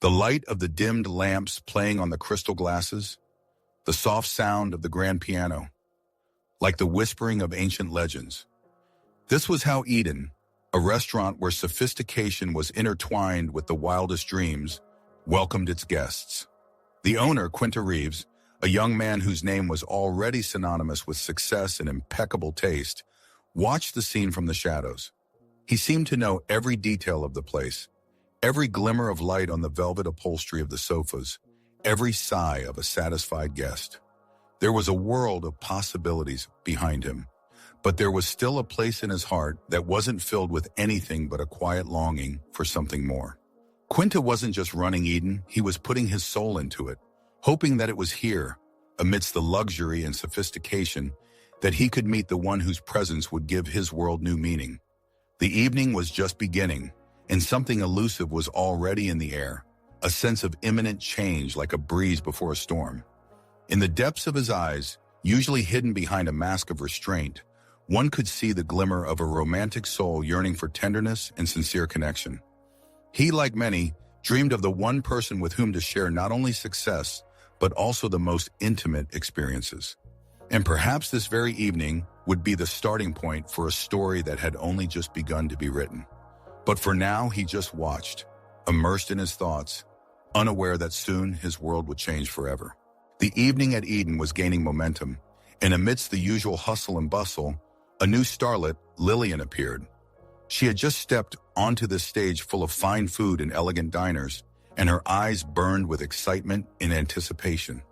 The light of the dimmed lamps playing on the crystal glasses, the soft sound of the grand piano, like the whispering of ancient legends. This was how Eden, a restaurant where sophistication was intertwined with the wildest dreams, welcomed its guests. The owner, Quinta Reeves, a young man whose name was already synonymous with success and impeccable taste, watched the scene from the shadows. He seemed to know every detail of the place, every glimmer of light on the velvet upholstery of the sofas, every sigh of a satisfied guest. There was a world of possibilities behind him, but there was still a place in his heart that wasn't filled with anything but a quiet longing for something more. Quinta wasn't just running Eden, he was putting his soul into it, hoping that it was here, amidst the luxury and sophistication, that he could meet the one whose presence would give his world new meaning. The evening was just beginning, and something elusive was already in the air, a sense of imminent change like a breeze before a storm. In the depths of his eyes, usually hidden behind a mask of restraint, one could see the glimmer of a romantic soul yearning for tenderness and sincere connection. He, like many, dreamed of the one person with whom to share not only success, but also the most intimate experiences. And perhaps this very evening would be the starting point for a story that had only just begun to be written. But for now, he just watched, immersed in his thoughts, unaware that soon his world would change forever. The evening at Eden was gaining momentum, and amidst the usual hustle and bustle, a new starlet, Lillian, appeared. She had just stepped onto the stage full of fine food and elegant diners, and her eyes burned with excitement and anticipation.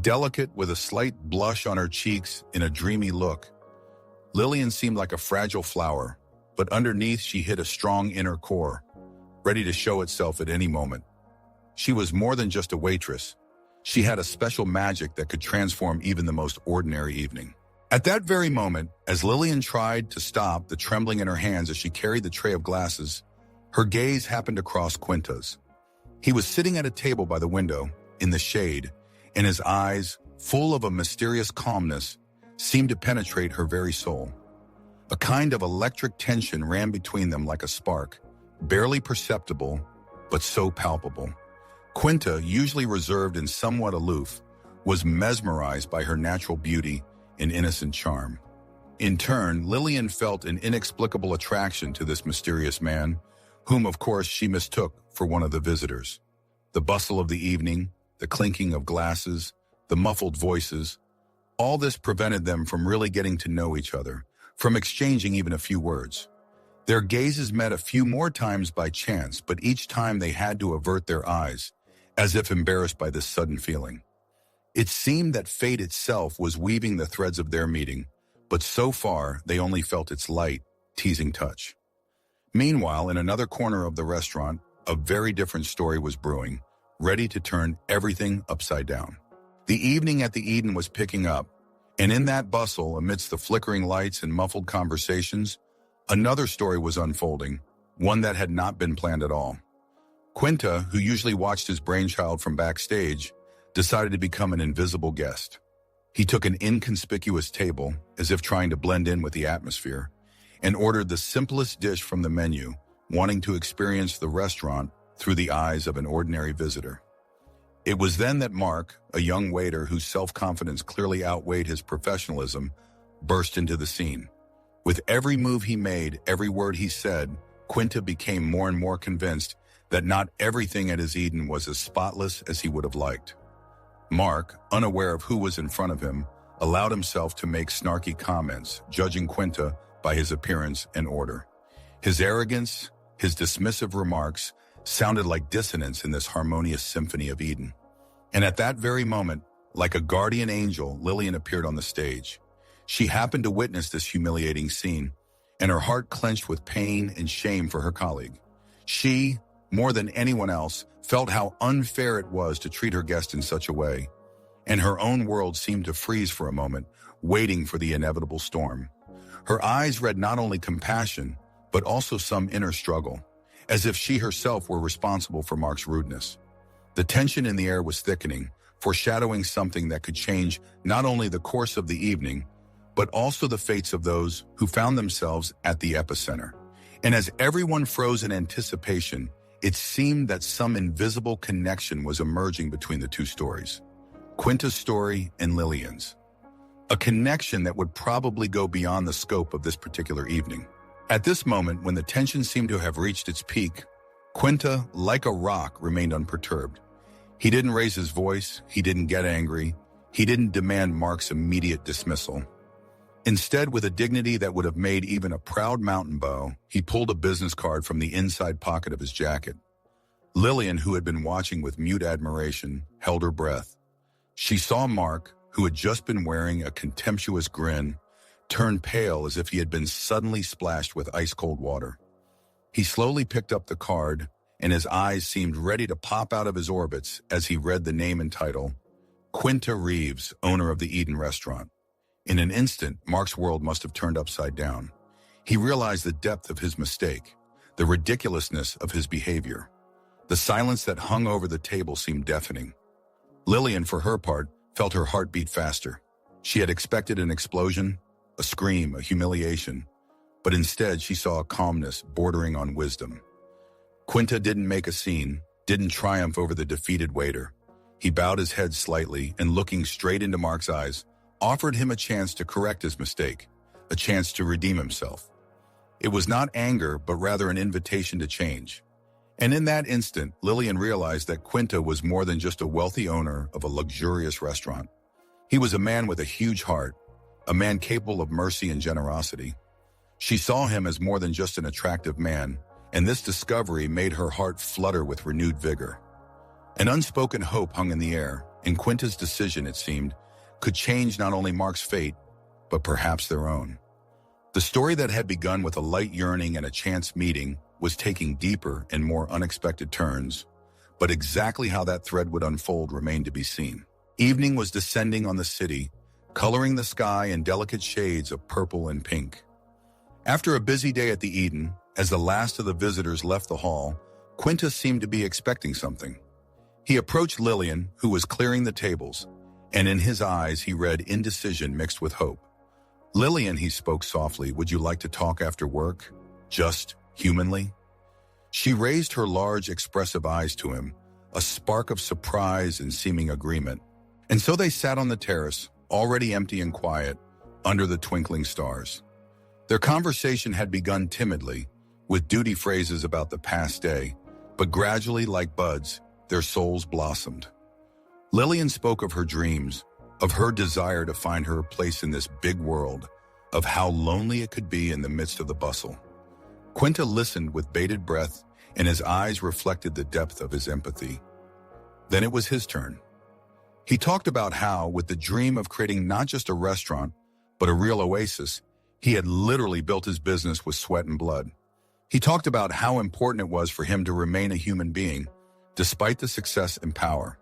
Delicate, with a slight blush on her cheeks in a dreamy look, Lillian seemed like a fragile flower, but underneath she hid a strong inner core, ready to show itself at any moment. She was more than just a waitress. She had a special magic that could transform even the most ordinary evening. At that very moment, as Lillian tried to stop the trembling in her hands as she carried the tray of glasses, her gaze happened to cross Quinta's. He was sitting at a table by the window, in the shade, and his eyes, full of a mysterious calmness, seemed to penetrate her very soul. A kind of electric tension ran between them like a spark, barely perceptible, but so palpable. Quinta, usually reserved and somewhat aloof, was mesmerized by her natural beauty and innocent charm. In turn, Lillian felt an inexplicable attraction to this mysterious man, whom of course she mistook for one of the visitors. The bustle of the evening, the clinking of glasses, the muffled voices, all this prevented them from really getting to know each other, from exchanging even a few words. Their gazes met a few more times by chance, but each time they had to avert their eyes, as if embarrassed by this sudden feeling. It seemed that fate itself was weaving the threads of their meeting, but so far they only felt its light, teasing touch. Meanwhile, in another corner of the restaurant, a very different story was brewing, ready to turn everything upside down. The evening at the Eden was picking up, and in that bustle, amidst the flickering lights and muffled conversations, another story was unfolding, one that had not been planned at all. Quinta, who usually watched his brainchild from backstage, decided to become an invisible guest. He took an inconspicuous table, as if trying to blend in with the atmosphere, and ordered the simplest dish from the menu, wanting to experience the restaurant through the eyes of an ordinary visitor. It was then that Mark, a young waiter whose self-confidence clearly outweighed his professionalism, burst into the scene. With every move he made, every word he said, Quinta became more and more convinced that not everything at his Eden was as spotless as he would have liked. Mark, unaware of who was in front of him, allowed himself to make snarky comments, judging Quinta by his appearance and order. His arrogance, his dismissive remarks, sounded like dissonance in this harmonious symphony of Eden. And at that very moment, like a guardian angel, Lillian appeared on the stage. She happened to witness this humiliating scene, and her heart clenched with pain and shame for her colleague. She, more than anyone else, felt how unfair it was to treat her guest in such a way, and her own world seemed to freeze for a moment, waiting for the inevitable storm. Her eyes read not only compassion, but also some inner struggle, as if she herself were responsible for Mark's rudeness. The tension in the air was thickening, foreshadowing something that could change not only the course of the evening, but also the fates of those who found themselves at the epicenter. And as everyone froze in anticipation, It seemed that some invisible connection was emerging between the two stories, Quinta's story and Lillian's. A connection that would probably go beyond the scope of this particular evening. At this moment, when the tension seemed to have reached its peak, Quinta, like a rock, remained unperturbed. He didn't raise his voice, he didn't get angry, he didn't demand Mark's immediate dismissal. Instead, with a dignity that would have made even a proud mountain beau, he pulled a business card from the inside pocket of his jacket. Lillian, who had been watching with mute admiration, held her breath. She saw Mark, who had just been wearing a contemptuous grin, turn pale as if he had been suddenly splashed with ice-cold water. He slowly picked up the card, and his eyes seemed ready to pop out of his orbits as he read the name and title, Quinta Reeves, owner of the Eden restaurant. In an instant, Mark's world must have turned upside down. He realized the depth of his mistake, the ridiculousness of his behavior. The silence that hung over the table seemed deafening. Lillian, for her part, felt her heart beat faster. She had expected an explosion, a scream, a humiliation, but instead she saw a calmness bordering on wisdom. Quinta didn't make a scene, didn't triumph over the defeated waiter. He bowed his head slightly and, looking straight into Mark's eyes, offered him a chance to correct his mistake, a chance to redeem himself. It was not anger, but rather an invitation to change. And in that instant, Lillian realized that Quinta was more than just a wealthy owner of a luxurious restaurant. He was a man with a huge heart, a man capable of mercy and generosity. She saw him as more than just an attractive man, and this discovery made her heart flutter with renewed vigor. An unspoken hope hung in the air, and Quinta's decision, it seemed, could change not only Mark's fate, but perhaps their own. The story that had begun with a light yearning and a chance meeting was taking deeper and more unexpected turns, but exactly how that thread would unfold remained to be seen. Evening was descending on the city, coloring the sky in delicate shades of purple and pink. After a busy day at the Eden, as the last of the visitors left the hall, Quintus seemed to be expecting something. He approached Lillian, who was clearing the tables, and in his eyes he read indecision mixed with hope. "Lillian," he spoke softly, "would you like to talk after work? Just humanly?" She raised her large, expressive eyes to him, a spark of surprise and seeming agreement. And so they sat on the terrace, already empty and quiet, under the twinkling stars. Their conversation had begun timidly, with duty phrases about the past day, but gradually, like buds, their souls blossomed. Lillian spoke of her dreams, of her desire to find her a place in this big world, of how lonely it could be in the midst of the bustle. Quinta listened with bated breath, and his eyes reflected the depth of his empathy. Then it was his turn. He talked about how, with the dream of creating not just a restaurant, but a real oasis, he had literally built his business with sweat and blood. He talked about how important it was for him to remain a human being, despite the success and power.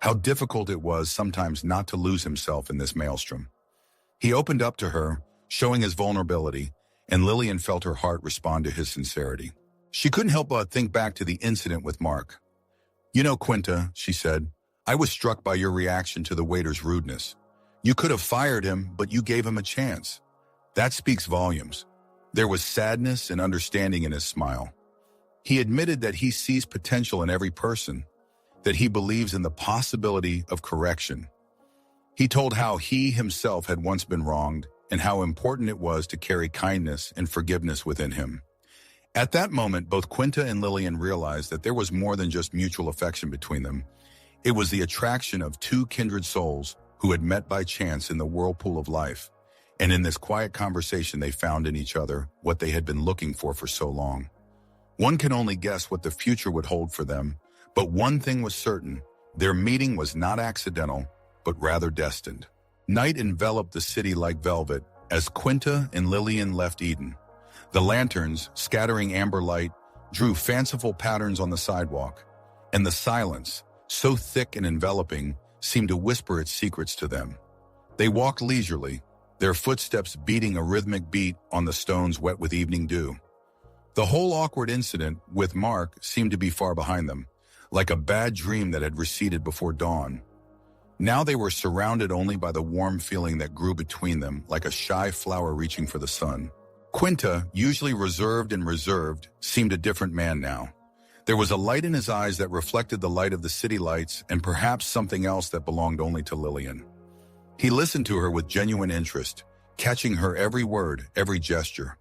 How difficult it was sometimes not to lose himself in this maelstrom. He opened up to her, showing his vulnerability, and Lillian felt her heart respond to his sincerity. She couldn't help but think back to the incident with Mark. "You know, Quinta," she said, "I was struck by your reaction to the waiter's rudeness. You could have fired him, but you gave him a chance. That speaks volumes." There was sadness and understanding in his smile. He admitted that he sees potential in every person, that he believes in the possibility of correction. He told how he himself had once been wronged and how important it was to carry kindness and forgiveness within him. At that moment, both Quinta and Lillian realized that there was more than just mutual affection between them. It was the attraction of two kindred souls who had met by chance in the whirlpool of life. And in this quiet conversation, they found in each other what they had been looking for so long. One can only guess what the future would hold for them, but one thing was certain: their meeting was not accidental, but rather destined. Night enveloped the city like velvet as Quinta and Lillian left Eden. The lanterns, scattering amber light, drew fanciful patterns on the sidewalk, and the silence, so thick and enveloping, seemed to whisper its secrets to them. They walked leisurely, their footsteps beating a rhythmic beat on the stones wet with evening dew. The whole awkward incident with Mark seemed to be far behind them, like a bad dream that had receded before dawn. Now they were surrounded only by the warm feeling that grew between them, like a shy flower reaching for the sun. Quinta, usually reserved, seemed a different man now. There was a light in his eyes that reflected the light of the city lights and perhaps something else that belonged only to Lillian. He listened to her with genuine interest, catching her every word, every gesture.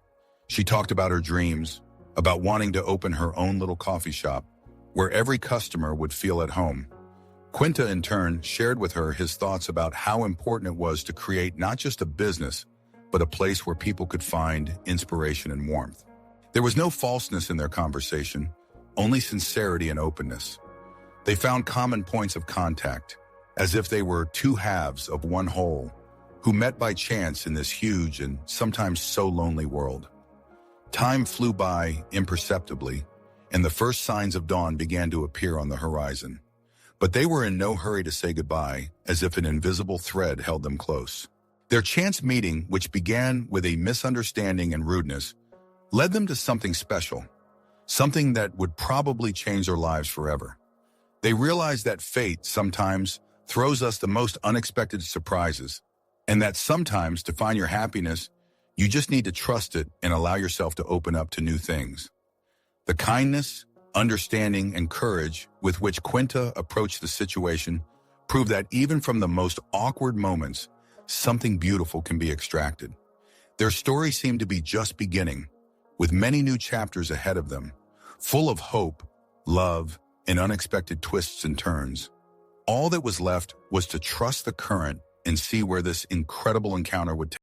She talked about her dreams, about wanting to open her own little coffee shop, where every customer would feel at home. Quinta, in turn, shared with her his thoughts about how important it was to create not just a business, but a place where people could find inspiration and warmth. There was no falseness in their conversation, only sincerity and openness. They found common points of contact, as if they were two halves of one whole, who met by chance in this huge and sometimes so lonely world. Time flew by imperceptibly, and the first signs of dawn began to appear on the horizon. But they were in no hurry to say goodbye, as if an invisible thread held them close. Their chance meeting, which began with a misunderstanding and rudeness, led them to something special, something that would probably change their lives forever. They realized that fate sometimes throws us the most unexpected surprises, and that sometimes to find your happiness, you just need to trust it and allow yourself to open up to new things. The kindness, understanding, and courage with which Quinta approached the situation proved that even from the most awkward moments, something beautiful can be extracted. Their story seemed to be just beginning, with many new chapters ahead of them, full of hope, love, and unexpected twists and turns. All that was left was to trust the current and see where this incredible encounter would take.